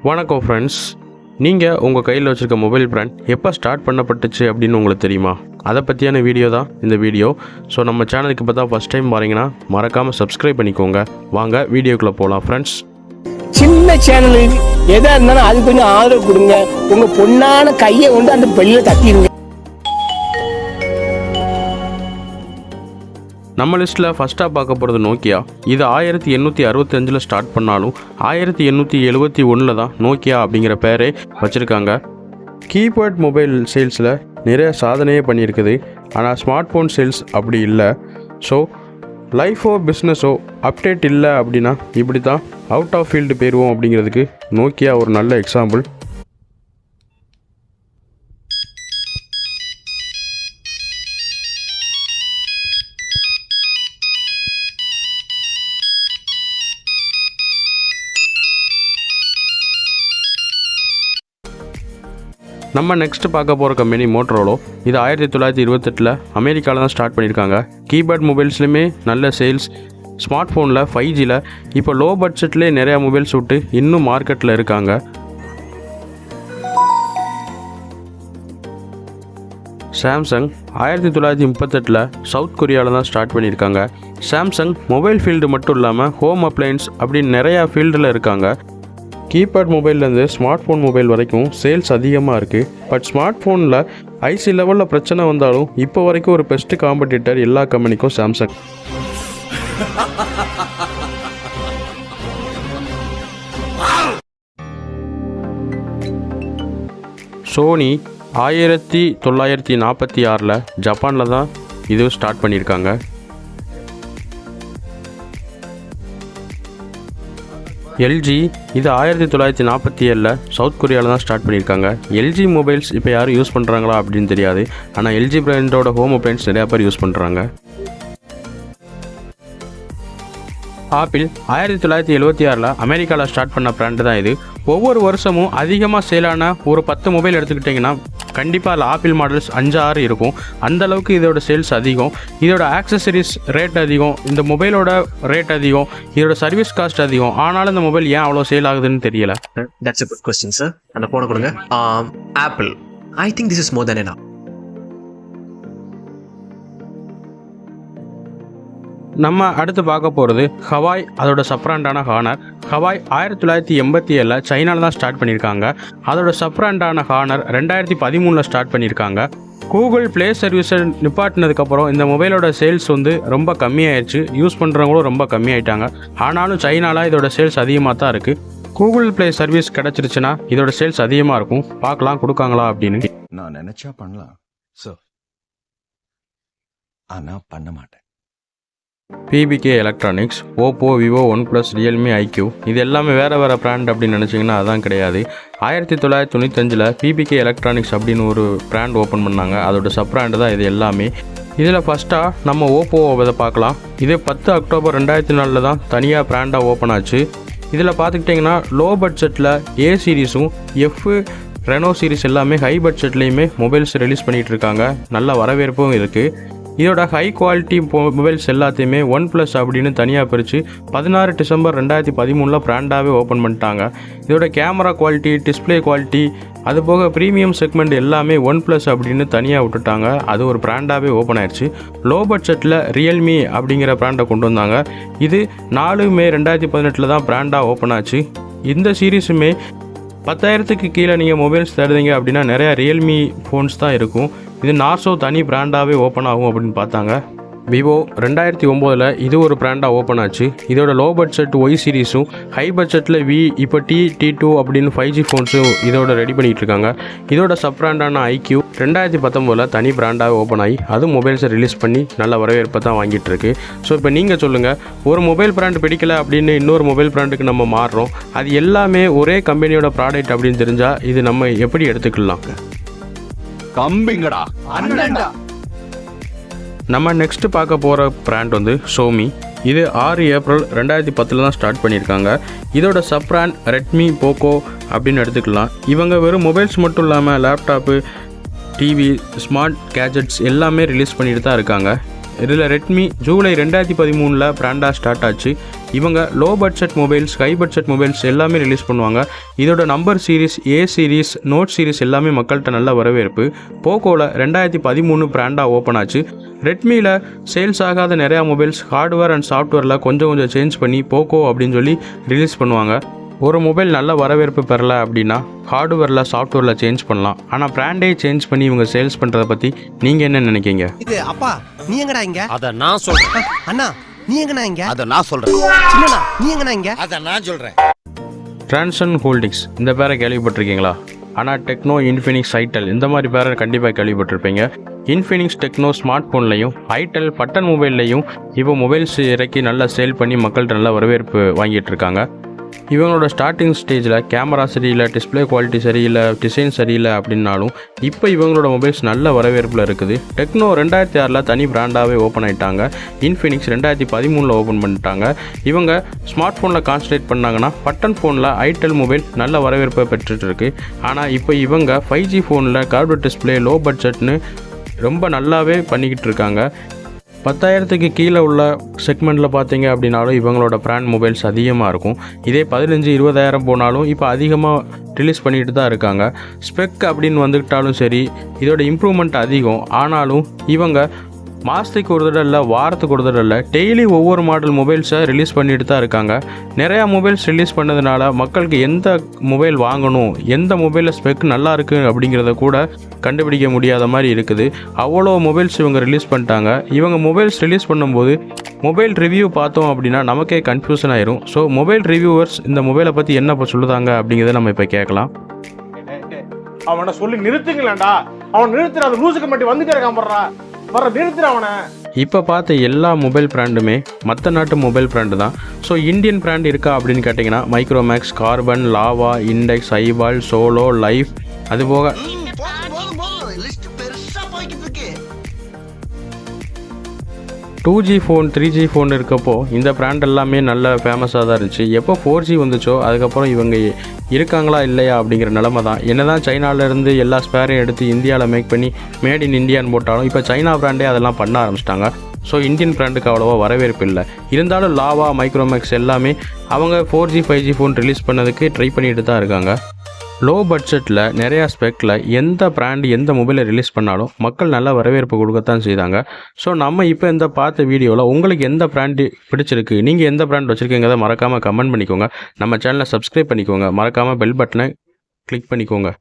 வணக்கம் ஃப்ரெண்ட்ஸ், நீங்கள் உங்கள் கையில் வச்சுருக்க மொபைல் பிராண்ட் எப்போ ஸ்டார்ட் பண்ணப்பட்டுச்சு அப்படின்னு உங்களுக்கு தெரியுமா? அதை பற்றியான வீடியோ தான் இந்த வீடியோ. ஸோ நம்ம சேனலுக்கு இப்போ தான் ஃபஸ்ட் டைம் பாருங்கன்னா மறக்காமல் சப்ஸ்கிரைப் பண்ணிக்கோங்க. வாங்க வீடியோக்குள்ளே போகலாம் ஃப்ரெண்ட்ஸ். சின்ன சேனல் எதாக இருந்தாலும் அது கொஞ்சம் ஆதரவு கொடுங்க. உங்கள் பொண்ணான கையை கொண்டு அந்த பெல்லில் தட்டிடுங்க. நம்ம லிஸ்ட்டில் ஃபஸ்ட்டாக பார்க்க போகிறது நோக்கியா. இது 1865 ஸ்டார்ட் பண்ணாலும் 1871 தான் நோக்கியா அப்படிங்கிற பேரே வச்சுருக்காங்க. கீபேட் மொபைல் சேல்ஸில் நிறைய சாதனையே பண்ணியிருக்குது. ஆனால் ஸ்மார்ட் ஃபோன் சேல்ஸ் அப்படி இல்லை. ஸோ லைஃபோ பிஸ்னஸோ அப்டேட் இல்லை அப்படின்னா இப்படி தான் அவுட் ஆஃப் ஃபீல்டு போயிடுவோம் அப்படிங்கிறதுக்கு நோக்கியா ஒரு நல்ல எக்ஸாம்பிள். நம்ம நெக்ஸ்ட் பார்க்க போகிற கம்பெனி மோட்டோரோலா. இது 1928 அமெரிக்காவில் தான் ஸ்டார்ட் பண்ணியிருக்காங்க. கீபேட் மொபைல்ஸ்லையுமே நல்ல சேல்ஸ். ஸ்மார்ட் ஃபோனில் 5Gயில் இப்போ லோ பட்ஜெட்லேயே நிறையா மொபைல்ஸ் விட்டு இன்னும் மார்க்கெட்டில் இருக்காங்க. சாம்சங் 1938 சவுத் கொரியாவில் தான் ஸ்டார்ட் பண்ணியிருக்காங்க. சாம்சங் மொபைல் ஃபீல்டு மட்டும் இல்லாமல் ஹோம் அப்ளையன்ஸ் அப்படின்னு நிறையா ஃபீல்டில் இருக்காங்க. கீபேட் மொபைல்லேருந்து ஸ்மார்ட் ஃபோன் மொபைல் வரைக்கும் சேல்ஸ் அதிகமாக இருக்குது. பட் ஸ்மார்ட் ஃபோனில் ஐசி லெவலில் பிரச்சனை வந்தாலும் இப்போ வரைக்கும் ஒரு பெஸ்ட்டு காம்படிட்டர் எல்லா கம்பெனிக்கும் சாம்சங். சோனி 1946 ஜப்பானில் தான் இது ஸ்டார்ட் பண்ணியிருக்காங்க. எல்ஜி இது 1947 சவுத் கொரியாவில் தான் ஸ்டார்ட் பண்ணியிருக்காங்க. எல்ஜி மொபைல்ஸ் இப்போ யாரும் யூஸ் பண்ணுறாங்களா அப்படின்னு தெரியாது. ஆனால் எல்ஜி பிராண்டோட ஹோம் அப்ளையன்ஸ் நிறையா பேர் யூஸ் பண்ணுறாங்க. ஆப்பிள் 1976 அமெரிக்காவில் ஸ்டார்ட் பண்ண பிராண்டு தான் இது. ஒவ்வொரு வருஷமும் அதிகமாக சேலான ஒரு 10 மொபைல் எடுத்துக்கிட்டிங்கன்னா கண்டிப்பாக அதில் ஆப்பிள் மாடல்ஸ் 5-6 இருக்கும். அந்தளவுக்கு இதோட சேல்ஸ் அதிகம். இதோட ஆக்சசரிஸ் ரேட் அதிகம், இந்த மொபைலோட ரேட் அதிகம், இதோட சர்வீஸ் காஸ்ட் அதிகம். ஆனாலும் இந்த மொபைல் ஏன் அவ்வளோ சேல் ஆகுதுன்னு தெரியல. That's a good question, sir. அந்த போன கொடுங்க. Apple. I think this is more than enough. நம்ம அடுத்து பார்க்க போகிறது ஹவாய். அதோட சப்ராண்டான ஹானர். ஹவாய் 1987 சைனாவில் தான் ஸ்டார்ட் பண்ணியிருக்காங்க. அதோட சப்ராண்டான ஹானர் 2013 ஸ்டார்ட் பண்ணியிருக்காங்க. கூகுள் ப்ளே சர்வீஸை நிப்பாட்டினதுக்கப்புறம் இந்த மொபைலோட சேல்ஸ் ரொம்ப கம்மியாயிடுச்சு. யூஸ் பண்ணுறவங்களும் ரொம்ப கம்மியாயிட்டாங்க. ஆனாலும் சைனாவில் இதோட சேல்ஸ் அதிகமாக தான் இருக்குது. கூகுள் ப்ளே சர்வீஸ் கிடச்சிருச்சுன்னா இதோட சேல்ஸ் அதிகமாக இருக்கும். பார்க்கலாம் கொடுக்காங்களா அப்படின்னு. நான் நினைச்சா பண்ணலாம் சார், ஆனால் பண்ண மாட்டேன். BBK electronics, Oppo, Vivo, OnePlus, Realme, iQOO இது எல்லாமே வேறு பிராண்ட் அப்படின்னு நினச்சிங்கன்னா அதான் கிடையாது. 1995 பிபிகே எலக்ட்ரானிக்ஸ் அப்படின்னு ஒரு பிராண்ட் ஓப்பன் பண்ணாங்க. அதோட சப் பிராண்டு தான் இது எல்லாமே. இதில் ஃபஸ்ட்டாக நம்ம ஓப்போவை பார்க்கலாம். இது 10 அக்டோபர் 2004 தான் தனியாக பிராண்டாக ஓப்பன் ஆச்சு. இதில் பார்த்துக்கிட்டிங்கன்னா லோ பட்ஜெட்டில் ஏ சீரீஸும் ரெனோ சீரீஸ் எல்லாமே ஹை பட்ஜெட்லேயுமே மொபைல்ஸ் ரிலீஸ் பண்ணிகிட்டு இருக்காங்க. நல்ல வரவேற்பும் இருக்குது. இதோட ஹை குவாலிட்டி மொபைல்ஸ் எல்லாத்தையுமே OnePlus அப்படின்னு தனியாக பிரித்து 16 டிசம்பர் 2013 பிராண்டாகவே ஓப்பன் பண்ணிட்டாங்க. இதோட கேமரா குவாலிட்டி, டிஸ்பிளே குவாலிட்டி, அதுபோக ப்ரீமியம் செக்மெண்ட் எல்லாமே OnePlus அப்படின்னு தனியாக விட்டுட்டாங்க. அது ஒரு பிராண்டாகவே ஓப்பன் ஆயிடுச்சு. லோ பட்ஜெட்டில் ரியல்மி அப்படிங்கிற பிராண்டை கொண்டு வந்தாங்க. இது 4 மே 2018 தான் பிராண்டாக ஓப்பன் ஆச்சு. இந்த சீரீஸுமே 10,000க்கு கீழே நீங்கள் மொபைல்ஸ் தேடுறீங்க அப்படின்னா நிறையா ரியல்மி ஃபோன்ஸ் தான் இருக்கும். இது நார்சோ தனி பிராண்டாகவே ஓப்பன் ஆகும் அப்படின்னு பார்த்தாங்க. விவோ 2009 இது ஒரு பிராண்டாக ஓப்பன் ஆச்சு. இதோட லோ பட்ஜெட் ஒய் சீரீஸும் ஹை பட்ஜெட்டில் இப்போ T2 அப்படின்னு 5G ஃபோன்ஸும் இதோட ரெடி பண்ணிகிட்டு இருக்காங்க. இதோட சப் பிராண்டான ஐக்யூ 2019 தனி பிராண்டாக ஓப்பன் ஆகி அது மொபைல்ஸை ரிலீஸ் பண்ணி நல்ல வரவேற்பை தான் வாங்கிட்டு இருக்கு. ஸோ இப்போ நீங்கள் சொல்லுங்கள், ஒரு மொபைல் பிராண்ட் பிடிக்கல அப்படின்னு இன்னொரு மொபைல் பிராண்டுக்கு நம்ம மாறுறோம். அது எல்லாமே ஒரே கம்பெனியோட ப்ராடக்ட் அப்படின்னு தெரிஞ்சால் இது நம்ம எப்படி எடுத்துக்கலாம்? கம்பிங்கடா அண்ணன்டா. நம்ம நெக்ஸ்ட் பார்க்க போகிற பிராண்ட் ஷோமி. இது 6 ஏப்ரல் 2010 தான் ஸ்டார்ட் பண்ணியிருக்காங்க. இதோட சப் பிராண்ட் ரெட்மி, போக்கோ அப்படின்னு எடுத்துக்கலாம். இவங்க வெறும் மொபைல்ஸ் மட்டும் இல்லாமல் லேப்டாப்பு, டிவி, ஸ்மார்ட் கேஜெட்ஸ் எல்லாமே ரிலீஸ் பண்ணிட்டு தான் இருக்காங்க. இதில் ரெட்மி ஜூலை 2013 பிராண்டாக ஸ்டார்ட் ஆச்சு. இவங்க low budget mobiles, high budget mobiles எல்லாமே ரிலீஸ் பண்ணுவாங்க. இதோட number series, A series, note series எல்லாமே மக்கள்கிட்ட நல்ல வரவேற்பு. போக்கோவில் 2013 பிராண்டாக ஓப்பன் ஆச்சு. ரெட்மியில் சேல்ஸ் ஆகாத நிறையா மொபைல்ஸ் ஹார்ட்வேர் அண்ட் சாஃப்ட்வேரில் கொஞ்சம் சேஞ்ச் பண்ணி போக்கோ அப்படின்னு சொல்லி ரிலீஸ் பண்ணுவாங்க. ஒரு மொபைல் நல்ல வரவேற்பு பெறல அப்படின்னா ஹார்ட்வேரில், சாஃப்ட்வேரில் சேஞ்ச் பண்ணலாம். ஆனால் பிராண்டே சேஞ்ச் பண்ணி இவங்க சேல்ஸ் பண்ணுறத பற்றி நீங்கள் என்ன நினைக்கிங்க? இது அப்பா நீ எங்கடா இங்க? அத நான் சொல்றேன். அண்ணா நீ எங்கடா இங்க? அத நான் சொல்றேன். சின்னண்ணா நீ எங்கடா இங்க? அத நான் சொல்றேன். டிரான்சன் ஹோல்டிங்ஸ் இந்த பேரை கேள்விப்பட்டிருக்கீங்களா? ஆனால் டெக்னோ, இன்ஃபினிக்ஸ், ஐடெல் இந்த மாதிரி பேரை கண்டிப்பாக கேள்விப்பட்டிருப்பீங்க. இன்ஃபினிக்ஸ், டெக்னோ ஸ்மார்ட் ஃபோன்லையும், ஐடெல் பட்டன் மொபைல்லையும் இவங்க மொபைல்ஸ் இறக்கி நல்லா சேல் பண்ணி மக்கள்கிட்ட நல்ல வரவேற்பு வாங்கிட்டு இருக்காங்க. இவங்களோட ஸ்டார்டிங் ஸ்டேஜில் கேமரா சரியில்லை, டிஸ்பிளே குவாலிட்டி சரியில்லை, டிசைன் சரியில்லை அப்படின்னாலும் இப்போ இவங்களோட மொபைல்ஸ் நல்ல வரவேற்பில் இருக்குது. டெக்னோ 2006 தனி பிராண்டாகவே ஓப்பன் ஆகிட்டாங்க. இன்ஃபினிக்ஸ் 2013 ஓப்பன் பண்ணிட்டாங்க. இவங்க ஸ்மார்ட் ஃபோனில் கான்சன்ட்ரேட் பண்ணாங்கன்னா பட்டன் ஃபோனில் ஐடெல் மொபைல் நல்ல வரவேற்பை பெற்றுட்டு இருக்கு. ஆனால் இப்போ இவங்க 5G ஃபோனில் கார்டு டிஸ்பிளே, லோ பட்ஜெட்னு ரொம்ப நல்லாவே பண்ணிக்கிட்டு இருக்காங்க. 10,000க்கு கீழே உள்ள செக்மெண்ட்டில் பார்த்தீங்க அப்படின்னாலும் இவங்களோட பிராண்ட் மொபைல்ஸ் அதிகமாக இருக்கும். இதே 15-20,000 போனாலும் இப்போ அதிகமாக ரிலீஸ் பண்ணிட்டு தான் இருக்காங்க. ஸ்பெக் அப்படின்னு வந்துக்கிட்டாலும் சரி, இதோட இம்ப்ரூவ்மெண்ட் அதிகம். ஆனாலும் இவங்க மாதத்துக்கு ஒரு தடவை இல்லை, வாரத்துக்கு ஒரு தடவை இல்லை, டெய்லி ஒவ்வொரு மாடல் மொபைல்ஸை ரிலீஸ் பண்ணிட்டு தான் இருக்காங்க. நிறையா மொபைல்ஸ் ரிலீஸ் பண்ணதுனால மக்களுக்கு எந்த மொபைல் வாங்கணும், எந்த மொபைலில் ஸ்பெக் நல்லா இருக்குது அப்படிங்கிறத கூட கண்டுபிடிக்க முடியாத மாதிரி இருக்குது. அவ்வளோ மொபைல்ஸ் இவங்க ரிலீஸ் பண்ணிட்டாங்க. இவங்க மொபைல்ஸ் ரிலீஸ் பண்ணும்போது மொபைல் ரிவ்யூ பார்த்தோம் அப்படின்னா நமக்கே கன்ஃபியூஷன் ஆயிரும். ஸோ மொபைல் ரிவ்யூவர்ஸ் இந்த மொபைலை பற்றி என்ன சொல்லுதாங்க அப்படிங்கிறத நம்ம இப்போ கேட்கலாம். அவனை சொல்லி நிறுத்துங்களேன்டா. அவன் நிறுத்துற அந்த லூசுக்கு மட்டும் வந்துட்டே இருக்கான் போடுறா. வர நிறுத்துற அவனை. இப்போ பார்த்த எல்லா மொபைல் பிராண்டுமே மற்ற நாட்டு மொபைல் பிராண்டு தான். ஸோ இந்தியன் பிராண்ட் இருக்கா அப்படின்னு கேட்டிங்கன்னா Micromax, carbon, lava, index, eyeball, solo, life, அதுபோக 2G ஃபோன், 3G ஃபோன் இருக்கப்போ இந்த பிராண்ட் எல்லாமே நல்ல ஃபேமஸாக தான் இருந்துச்சு. எப்போ 4G வந்துச்சோ அதுக்கப்புறம் இவங்க இருக்காங்களா இல்லையா அப்படிங்கிற நிலமை தான். என்ன தான் சைனாவிலேருந்து எல்லா ஸ்பேரையும் எடுத்து இந்தியாவில் மேக் பண்ணி மேட் இன் இந்தியான்னு போட்டாலும் இப்போ சைனா பிராண்டே அதெல்லாம் பண்ண ஆரம்பிச்சிட்டாங்க. ஸோ இந்தியன் பிராண்டுக்கு அவ்வளோவா வரவேற்பு இல்லை. இருந்தாலும் லாவா, மைக்ரோமேக்ஸ் எல்லாமே அவங்க 4G 5G ஃபோன் ரிலீஸ் பண்ணதுக்கு ட்ரை பண்ணிட்டு தான் இருக்காங்க. லோ பட்ஜெட்டில் நிறையா ஸ்பெக்கில் எந்த பிராண்டு எந்த மொபைலை ரிலீஸ் பண்ணாலும் மக்கள் நல்ல வரவேற்பு கொடுக்கத்தான் செய்தாங்க. ஸோ நம்ம இப்போ இந்த பார்த்த வீடியோவில் உங்களுக்கு எந்த பிராண்டு பிடிச்சிருக்கு, நீங்கள் எந்த பிராண்ட் வச்சுருக்கீங்கிறத மறக்காமல் கமெண்ட் பண்ணிக்கோங்க. நம்ம சேனலை சப்ஸ்கிரைப் பண்ணிக்கோங்க. மறக்காமல் பெல் பட்டனை கிளிக் பண்ணிக்கோங்க.